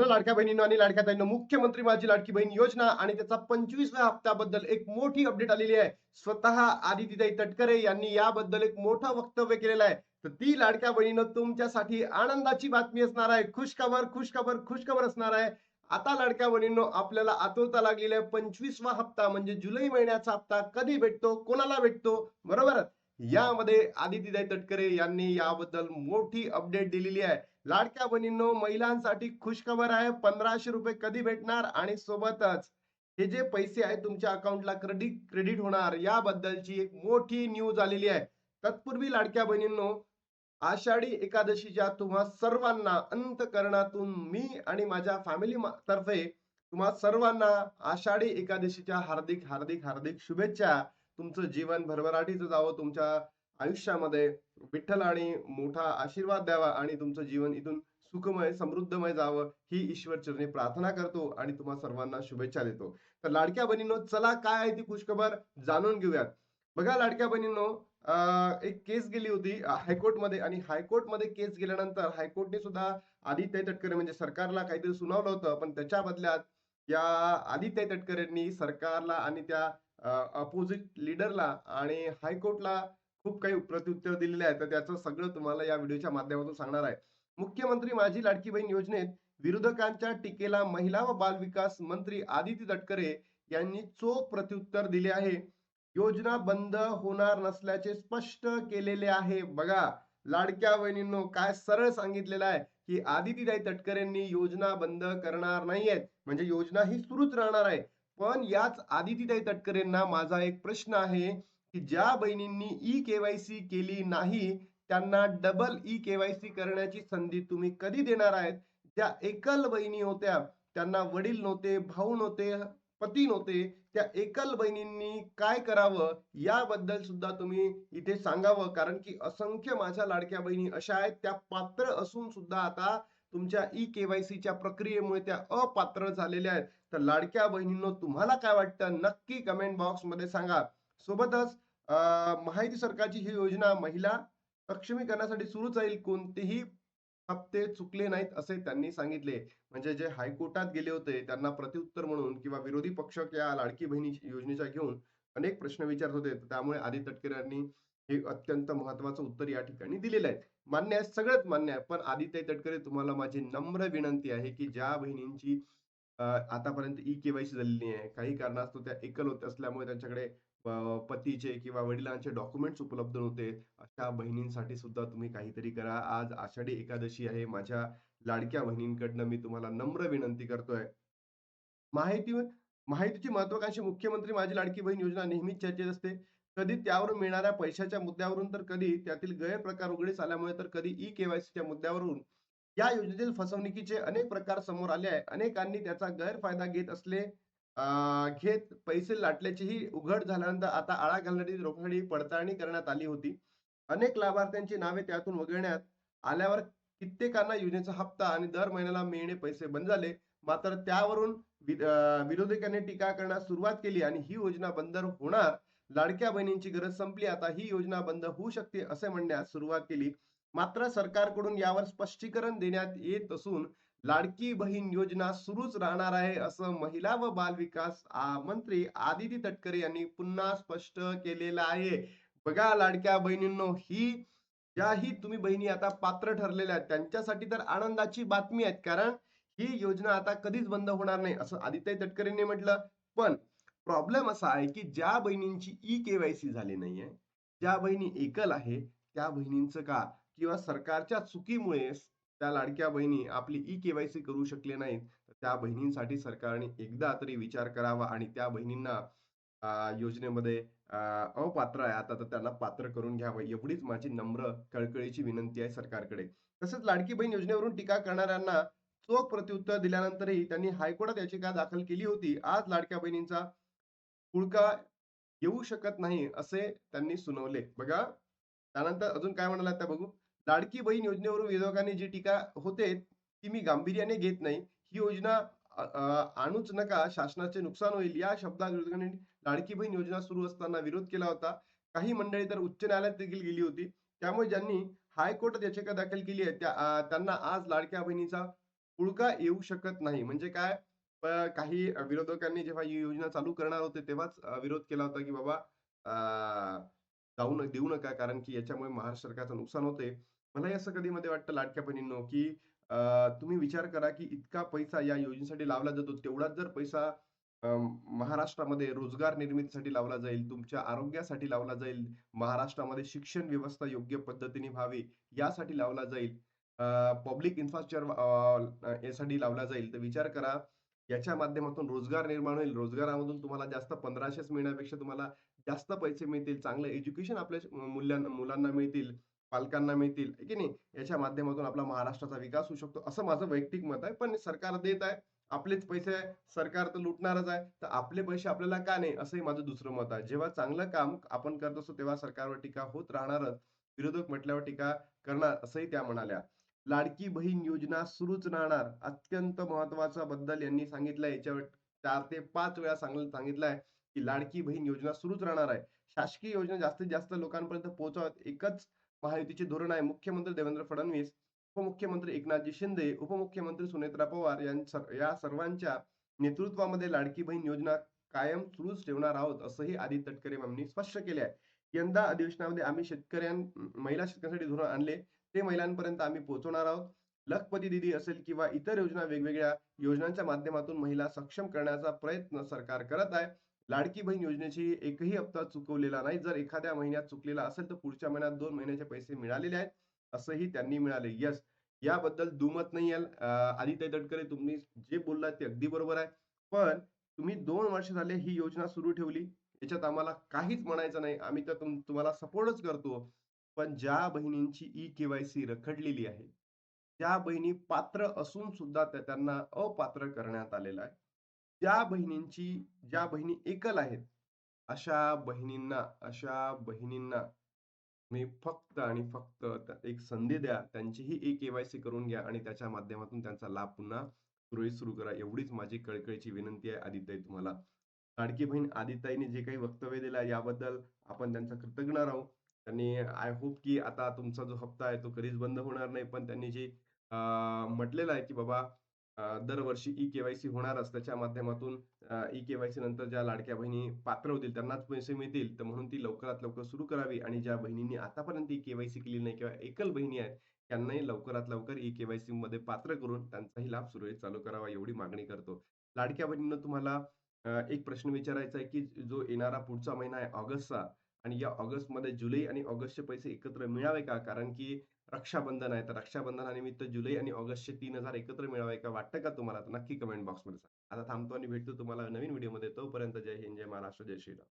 बघा लाडक्या बहिणींनो आणि लाडक्या ताईंनो, मुख्यमंत्री माझी लाडकी बहीण योजना आणि त्याचा 25व्या हप्त्याबद्दल एक मोठी अपडेट आलेली आहे. स्वतः आदितीताई तटकरे यांनी याबद्दल एक मोठं वक्तव्य केलेलं आहे. तर ती लाडक्या बहिणीनं तुमच्यासाठी आनंदाची बातमी असणार आहे. खुशखबर, खुशखबर, खुशखबर असणार आहे. आता लाडक्या बहिणींनो, आपल्याला आतुरता लागलेली आहे. 25वा हप्ता म्हणजे जुलै महिन्याचा हप्ता कधी भेटतो, कोणाला भेटतो, बरोबर? यामध्ये आदितीताई तटकरे यांनी याबद्दल मोठी अपडेट दिलेली आहे. लाडक्या बहिणींनो, महिलांसाठी खुशखबर आहे. 1500 रुपये कधी भेटणार आणि सोबतच हे जे पैसे आहेत तुमच्या अकाउंटला क्रेडिट क्रेडिट होणार याबद्दलची एक मोठी न्यूज आलेली आहे. तत्पूर्वी लाडक्या बहिणींनो, आषाढी एकादशीच्या तुम्हा सर्वांना अंतःकरणातून मी आणि माझ्या फॅमिली तर्फे तुम्हा सर्वांना आषाढी एकादशीच्या हार्दिक हार्दिक हार्दिक शुभेच्छा. तुमचं जीवन भरभराटीचं जावं, तुमच्या आयुष्यामध्ये विठ्ठल आणि मोठा आशीर्वाद द्यावा आणि तुमचं जीवन इथून सुखमय समृद्धमय जावं ही ईश्वर चरणी प्रार्थना करतो आणि तुम्हा सर्वांना शुभेच्छा देतो. तर लाडक्या बहिणींनो, चला काय आहे ती खुशखबर जाणून घेऊयात. बघा लाडक्या बहिणींनो, एक केस गेली होती हायकोर्टमध्ये आणि हायकोर्टमध्ये केस गेल्यानंतर हायकोर्टने सुद्धा आदित्य तटकरे म्हणजे सरकारला काहीतरी सुनावलं होतं, पण त्याच्या बदल्यात या आदित्य तटकरेंनी सरकारला आणि त्या अपोजिट लीडरला आणि हायकोर्टला खूप काही प्रत्युत्तर दिलेले आहे. तर त्याचं सगळं तुम्हाला या व्हिडिओच्या माध्यमातून सांगणार आहे. मुख्यमंत्री माझी लाडकी बहीण योजनेत विरोधकांच्या टीकेला महिला व बाल विकास मंत्री आदिती तटकरे यांनी चोख प्रत्युत्तर दिले आहे. योजना बंद होणार नसल्याचे स्पष्ट केलेले आहे. बघा लाडक्या बहिणींनो, काय सरळ सांगितलेलं आहे की आदितीताई तटकरेंनी योजना बंद करणार नाहीयेत, म्हणजे योजना ही सुरूच राहणार आहे. पण याच आदितीताई तटकरेंना माझा एक प्रश्न आहे की ज्या बहिणींनी ई केवायसी केली नाही त्यांना डबल ई केवायसी करण्याची संधी तुम्ही कधी देणार आहेत? ज्या एकल बहिणी होत्या, त्यांना वडील नव्हते, भाऊ नव्हते, पती नव्हते, त्या एकल बहिणींनी काय करावं याबद्दल सुद्धा तुम्ही इथे सांगावं. कारण की असंख्य माझ्या लाडक्या बहिणी अशा आहेत त्या पात्र असून सुद्धा आता तुमच्या ई केवायसीच्या प्रक्रियेमुळे त्या अपात्र झालेल्या आहेत. तर लाडक्या बहिणींनो, तुम्हाला काय वाटतं नक्की कमेंट बॉक्स मध्ये सांगा. सोबतच महायुती सरकारची ही योजना महिला सक्षमीकरणासाठी सुरूच राहील. कोणतेही हप्ते चुकले नाहीत असे त्यांनी सांगितले. म्हणजे जे हायकोर्टात गेले होते त्यांना प्रत्युत्तर म्हणून किंवा विरोधी पक्ष या लाडकी बहिणी योजनेच्या घेऊन अनेक प्रश्न विचारत होते. त्यामुळे आदित्य तटकरे यांनी हे अत्यंत महत्वाचं उत्तर या ठिकाणी दिलेलं आहे. मान्य आहे, सगळंच मान्य आहे. पण आदित्य तटकरे, तुम्हाला माझी नम्र विनंती आहे की ज्या बहिणींची आतापर्यंत ई केवायसी झालेली आहे, काही कारणास्तव त्या एकल होत असल्यामुळे त्यांच्याकडे पतीचे किंवा वडिलांचे डॉक्युमेंट्स उपलब्ध नव्हते. अशा बहिणींसाठी सुद्धा तुम्ही काहीतरी करा. आज आषाढी एकादशी आहे. माझ्या लाडक्या बहिणींकडनं मी तुम्हाला नम्र विनंती करतोय. माहिती माहितीची महत्वाकांक्षी मुख्यमंत्री माझी लाडकी बहीण योजना नेहमीच चर्चेत असते. कधी त्यावरून मिळणाऱ्या पैशाच्या मुद्द्यावरून, तर कधी त्यातील गैरप्रकार उघडीस आल्यामुळे, तर कधी ई केवायसीच्या मुद्द्यावरून या योजनेतील फसवणुकीचे अनेक प्रकार समोर आले आहे. अनेकांनी त्याचा गैरफायदा घेत पैसे लाटल्याचेही उघड झाल्यानंतर आता आळा घालण्याची रोखडी पडताळणी करण्यात आली होती. अनेक लाभार्थ्यांची नावे त्यातून वगळण्यात आल्यावर कित्येकांना योजनेचा हप्ता आणि दर महिन्याला मिळणे पैसे बंद झाले. मात्र त्यावरून विरोधकांनी टीका करण्यास सुरुवात केली आणि ही योजना बंद होणार, लाडक्या बहिणींची गरज संपली, आता ही योजना बंद होऊ शकते असे म्हणण्यास सुरुवात केली. मात्र सरकारकडून यावर स्पष्टीकरण देण्यात येत असून लाडकी बहीण योजना सुरूच राहणार आहे असं महिला व बाल विकास मंत्री आदिती तटकरे यांनी पुन्हा स्पष्ट केलेलं आहे. बघा लाडक्या बहिणींनो, ही ज्याही तुम्ही बहिणी आता पात्र ठरलेल्या आहेत त्यांच्यासाठी तर आनंदाची बातमी आहे. कारण ही योजना आता कधीच बंद होणार नाही असं आदित्य तटकरेंनी म्हटलं. पण प्रॉब्लेम असा आहे की ज्या बहिणींची ई केवायसी झाली नाहीये, ज्या बहिणी एकल आहे, त्या बहिणींचं का किंवा सरकारच्या चुकीमुळे त्या लाडक्या बहिणी आपली ई केवायसी करू शकले नाहीत, तर त्या बहिणींसाठी सरकारने एकदा तरी विचार करावा आणि त्या बहिणींना योजनेमध्ये अपात्र आहे आता, तर त्यांना पात्र करून घ्यावं, एवढीच माझी नम्र कळकळीची विनंती आहे सरकारकडे. तसंच लाडकी बहीण योजनेवरून टीका करणाऱ्यांना चोख प्रत्युत्तर दिल्यानंतरही त्यांनी हायकोर्टात याचिका दाखल केली होती. आज लाडक्या बहिणींचा पुळका येऊ शकत नाही असे त्यांनी सुनावले. बघा त्यानंतर अजून काय म्हणाला त्या बघू. लाडकी बहीण योजनेवरून विरोधकांनी जी टीका होते ती मी गांभीर्याने घेत नाही. ही योजना आणूच नका, शासनाचे नुकसान होईल या शब्दात विरोधकांनी लाडकी बहीण योजना सुरू असताना विरोध केला होता. काही मंडळी तर उच्च न्यायालयात देखील गेली होती. त्यामुळे ज्यांनी हायकोर्टात याचिका दाखल केली आहे त्यांना आज लाडक्या बहिणीचा पुळका येऊ शकत नाही. म्हणजे काय काही विरोधकांनी जेव्हा ही योजना चालू करणार होते तेव्हाच विरोध केला होता, की बाबा देऊ नका कारण की याच्यामुळे महाराष्ट्र सरकारचं नुकसान होते. मलाही असं कधी-मध्ये वाटतं लाडक्या बहिणींनो, की तुम्ही विचार करा, की इतका पैसा या योजनेसाठी लावला जातो. तेवढाच जर पैसा अ, महाराष्ट्रामध्ये रोजगार निर्मितीसाठी लावला जाईल, तुमच्या आरोग्यासाठी लावला जाईल, महाराष्ट्रामध्ये शिक्षण व्यवस्था योग्य पद्धतीने व्हावी यासाठी लावला जाईल. पब्लिक इन्फ्रास्ट्रक्चर यासाठी लावला जाईल. तर विचार करा, याच्या माध्यमातून रोजगार निर्माण होईल. रोजगारामधून तुम्हाला जास्त 1500च मिळण्यापेक्षा तुम्हाला जास्त पैसे मिळतील. चांगलं एज्युकेशन आपल्या मुलांना मिळतील, पालकांना मिळतील, आहे की नाही? याच्या माध्यमातून आपला महाराष्ट्राचा विकास होऊ शकतो, असं माझं वैयक्तिक मत आहे. पण सरकार देत आहे. आपलेच पैसे आहे. सरकार तर लुटणारच आहे. तर आपले पैसे आपल्याला का नाही? असंही माझं दुसरं मत आहे. जेव्हा चांगलं काम आपण करत असतो, तेव्हा सरकारवर टीका होत राहणारच. विरोधक म्हटल्यावर टीका करणार, असंही त्या म्हणाल्या. लाडकी बहीण योजना सुरूच राहणार. अत्यंत महत्त्वाचा बद्दल यांनी सांगितलंय. याच्यावर 4 ते 5 वेळा सांगितलंय, की लाडकी बहीण योजना सुरूच राहणार आहे. शासकीय योजना जास्तीत जास्त लोकांपर्यंत पोहोचाव्यात एकच महायुतीचे धोरण आहे. मुख्यमंत्री देवेंद्र फडणवीस, उपमुख्यमंत्री एकनाथजी शिंदे, उपमुख्यमंत्री सुनेत्रा पवार या सर्वांच्या नेतृत्वामध्ये लाडकी बहीण योजना कायम सुरूच ठेवणार आहोत, असंही आदित्य तटकरे यांनी स्पष्ट केले आहे. यंदा अधिवेशनामध्ये आम्ही महिला शेतकऱ्यांसाठी धोरण आणले. ते महिलांपर्यंत आम्ही पोहोचवणार आहोत. लखपती दीदी असेल किंवा इतर योजना वेगवेगळ्या योजनांच्या माध्यमातून महिला सक्षम करण्याचा प्रयत्न सरकार करत आहे. लाडकी बहीण योजनेची एकही हप्ता चुकवलेला नाही. जर एखाद्या महिन्यात चुकलेला असेल, तर पुढच्या महिन्यात 2 महिन्याचे पैसे मिळालेले आहेत, असंही त्यांनी मिळाले. येस, याबद्दल दुमत नाही आहे. आदित्य तटकरे तुम्ही जे बोललात ते अगदी बरोबर आहे. पण तुम्ही 2 वर्ष झाले ही योजना सुरू ठेवली. याच्यात आम्हाला काहीच म्हणायचं नाही. आम्ही तर तुम्हाला सपोर्टच करतो. पण ज्या बहिणींची ई-के-वाय-सी रखडलेली आहे, त्या बहिणी पात्र असून सुद्धा त्यांना अपात्र करण्यात आलेलं आहे. ज्या बहिणी एकल आहेत, अशा बहिणींना तुम्ही फक्त आणि फक्त एक संधी द्या. त्यांचीही ई-के-वाय-सी करून घ्या आणि त्याच्या माध्यमातून त्यांचा लाभ पुन्हा सुरळीत सुरू करा. एवढीच माझी कळकळीची विनंती आहे आदित्यताई तुम्हाला. लाडकी बहीण आदित्यताईंनी जे काही वक्तव्य दिलं आहे याबद्दल आपण त्यांचा कृतज्ञ राहू. त्यांनी आय होप की आता तुमचा जो हप्ता आहे तो कधीच बंद होणार नाही. पण त्यांनी जे अ, म्हटलेलं आहे की बाबा दरवर्षी ई-के-वाय-सी होणारच. त्याच्या माध्यमातून ई-के-वाय-सी नंतर ज्या लाडक्या बहिणी पात्र होतील त्यांनाच पैसे मिळतील. तर म्हणून ती लवकरात लवकर सुरू करावी आणि ज्या बहिणींनी आतापर्यंत ई-के-वाय-सी केली नाही किंवा एकल बहिणी आहेत, त्यांनाही लवकरात लवकर ई-के-वाय-सीमध्ये पात्र करून त्यांचाही लाभ सुरळीत चालू करावा एवढी मागणी करतो. लाडक्या बहिणींनो तुम्हाला एक प्रश्न विचारायचा आहे, की जो येणारा पुढचा महिना आहे ऑगस्टचा आणि या ऑगस्टमध्ये जुलै आणि ऑगस्टचे पैसे एकत्र मिळावे का? कारण की रक्षाबंधन आहे. तर रक्षाबंधनानिमित्त जुलै आणि ऑगस्टचे 3,000 एकत्र मिळावे का? वाटतं का तुम्हाला? तर नक्की कमेंट बॉक्समध्ये सांगा. आता थांबतो आणि भेटतो तुम्हाला नवीन व्हिडिओमध्ये. तोपर्यंत जय हिंद, जय महाराष्ट्र, जय श्रीराम.